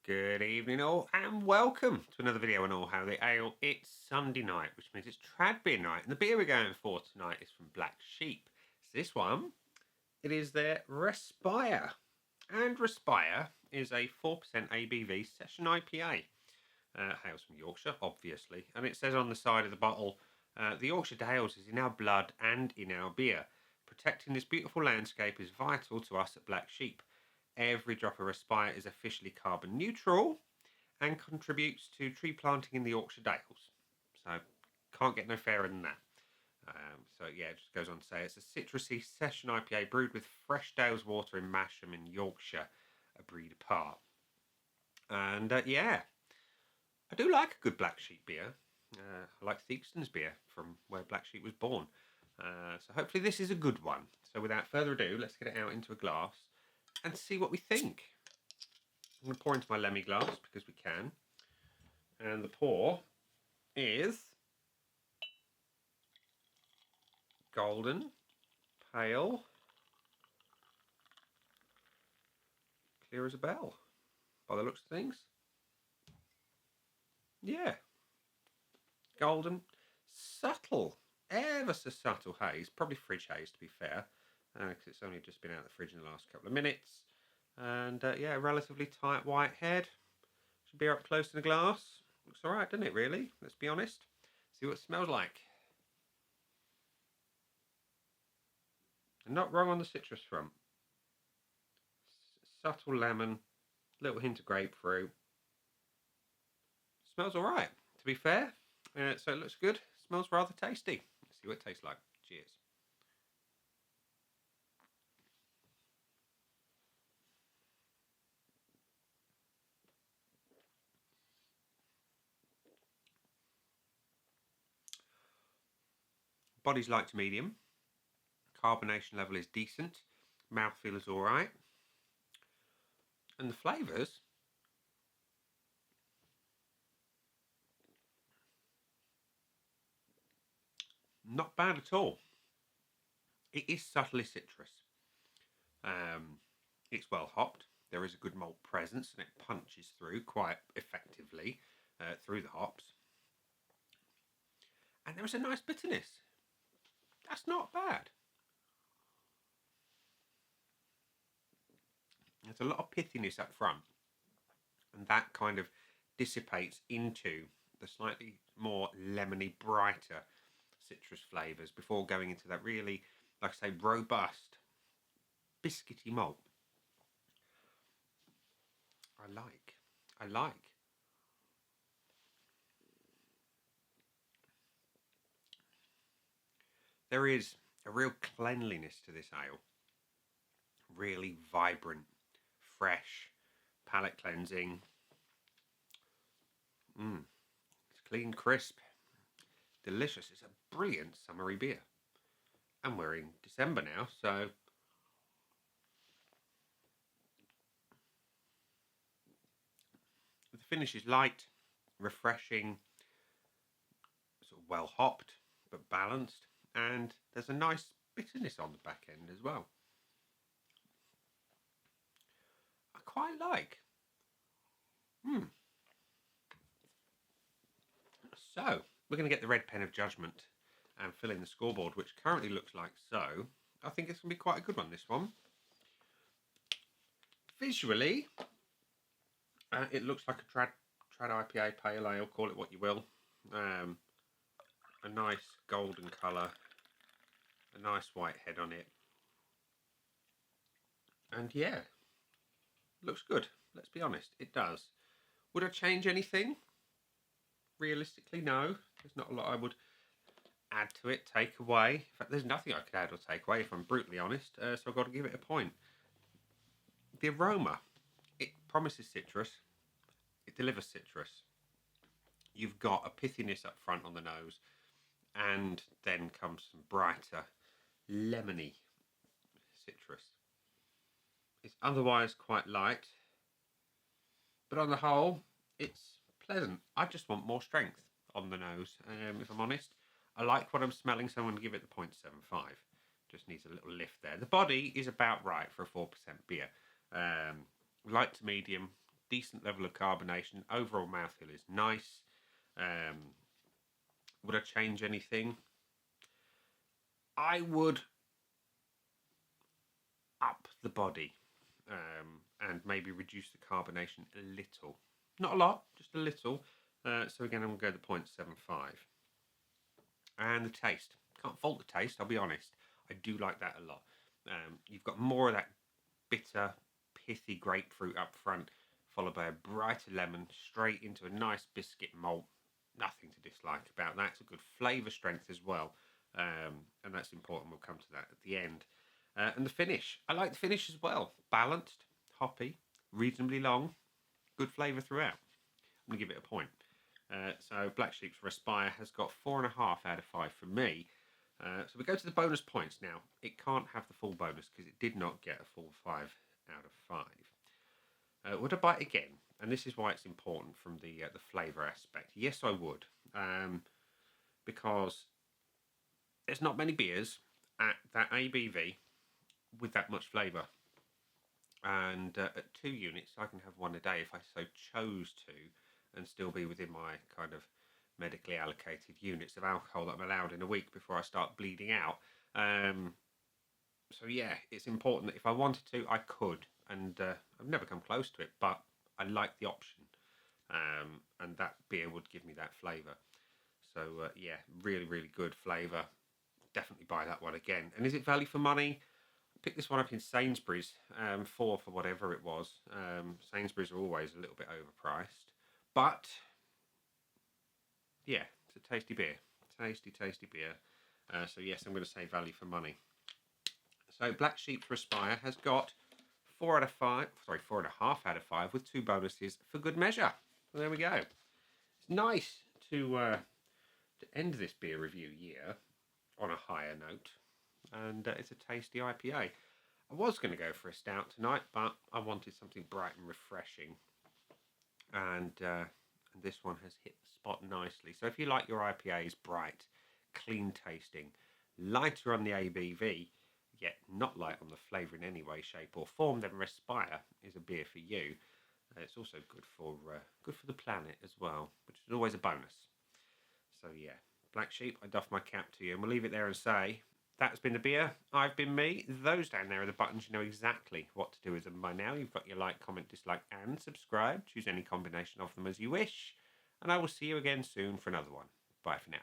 Good evening all and welcome to another video on All How They Ale. It's Sunday night, which means it's trad beer night, and the beer we're going for tonight is from Black Sheep. So this one, it is their Respire. And Respire is a 4% ABV session IPA. Hails from Yorkshire, obviously, and it says on the side of the bottle, the Yorkshire Dales is in our blood and in our beer. Protecting this beautiful landscape is vital to us at Black Sheep. Every drop of Respire is officially carbon neutral and contributes to tree planting in the Yorkshire Dales. So, can't get no fairer than that. It just goes on to say it's a citrusy session IPA brewed with fresh Dales water in Masham in Yorkshire, a breed apart. And I do like a good Black Sheep beer. I like Theakston's beer from where Black Sheep was born. So hopefully this is a good one. So without further ado, let's get it out into a glass and see what we think. I'm going to pour into my Lemmy glass because we can. And the pour is golden, pale, clear as a bell, by the looks of things. Yeah. Golden, subtle, ever so subtle haze, probably fridge haze to be fair, because it's only just been out of the fridge in the last couple of minutes. And relatively tight white head. Should be up close in the glass. Looks alright, doesn't it, really? Let's be honest. See what it smells like. And not wrong on the citrus front. Subtle lemon, little hint of grapefruit. Smells alright, to be fair. So it looks good. Smells rather tasty. Let's see what it tastes like. Cheers. Body's light to medium. Carbonation level is decent. Mouthfeel is alright. And the flavours, not bad at all. It is subtly citrus. It's well hopped. There is a good malt presence and it punches through quite effectively through the hops. And there is a nice bitterness. That's not bad. There's a lot of pithiness up front, and that kind of dissipates into the slightly more lemony, brighter citrus flavours before going into that really, like I say, robust, biscuity malt. I like. There is a real cleanliness to this ale. Really vibrant, fresh, palate cleansing. It's clean, crisp, delicious. It's a brilliant summery beer. And we're in December now, so the finish is light, refreshing, sort of well hopped, but balanced, and there's a nice bitterness on the back end as well. I quite like. So, we're going to get the red pen of judgment and fill in the scoreboard, which currently looks like so. I think it's going to be quite a good one, this one. Visually, it looks like a trad IPA pale ale, call it what you will. A nice golden colour, a nice white head on it. And yeah, looks good. Let's be honest, it does. Would I change anything? Realistically, no. There's not a lot I would add to it, take away. In fact, there's nothing I could add or take away if I'm brutally honest, so I've got to give it a point. The aroma, it promises citrus. It delivers citrus. You've got a pithiness up front on the nose, and then comes some brighter, lemony citrus. It's otherwise quite light, but on the whole, it's pleasant. I just want more strength on the nose, if I'm honest. I like what I'm smelling, so I'm going to give it the 0.75. Just needs a little lift there. The body is about right for a 4% beer. Light to medium, decent level of carbonation. Overall mouthfeel is nice. Would I change anything? I would up the body and maybe reduce the carbonation a little. Not a lot, just a little. So again, I'm going to go to 0.75. And the taste. Can't fault the taste, I'll be honest. I do like that a lot. You've got more of that bitter, pithy grapefruit up front, followed by a brighter lemon, straight into a nice biscuit malt. Nothing to dislike about that. It's a good flavour strength as well. And that's important. We'll come to that at the end. And the finish. I like the finish as well. Balanced, hoppy, reasonably long, good flavour throughout. I'm going to give it a point. So Black Sheep's Respire has got 4.5 out of 5 from me. So we go to the bonus points now. It can't have the full bonus because it did not get a full 5 out of 5. Would I buy it again? And this is why it's important from the flavour aspect. Yes, I would. Because there's not many beers at that ABV with that much flavour. And at 2 units, I can have one a day if I so chose to, and still be within my kind of medically allocated units of alcohol that I'm allowed in a week before I start bleeding out. So yeah, it's important that if I wanted to, I could, and I've never come close to it, but I like the option, and that beer would give me that flavour. So yeah, really, really good flavour. Definitely buy that one again. And is it value for money? I picked this one up in Sainsbury's for whatever it was. Sainsbury's are always a little bit overpriced, but yeah, it's a tasty beer. Tasty, tasty beer. So yes, I'm going to say value for money. So Black Sheep's Respire has got 4 out of 5. Sorry, 4.5 out of 5 with 2 bonuses for good measure. So there we go. It's nice to end this beer review year on a higher note, and it's a tasty IPA. I was going to go for a stout tonight, but I wanted something bright and refreshing, and this one has hit the spot nicely. So if you like your IPAs bright, clean tasting, lighter on the ABV, yet not light on the flavour in any way, shape or form, then Respire is a beer for you. It's also good for the planet as well, which is always a bonus. So yeah, Black Sheep, I doff my cap to you, and we'll leave it there and say, that's been the beer, I've been me. Those down there are the buttons. You know exactly what to do with them by now. You've got your like, comment, dislike, and subscribe. Choose any combination of them as you wish. And I will see you again soon for another one. Bye for now.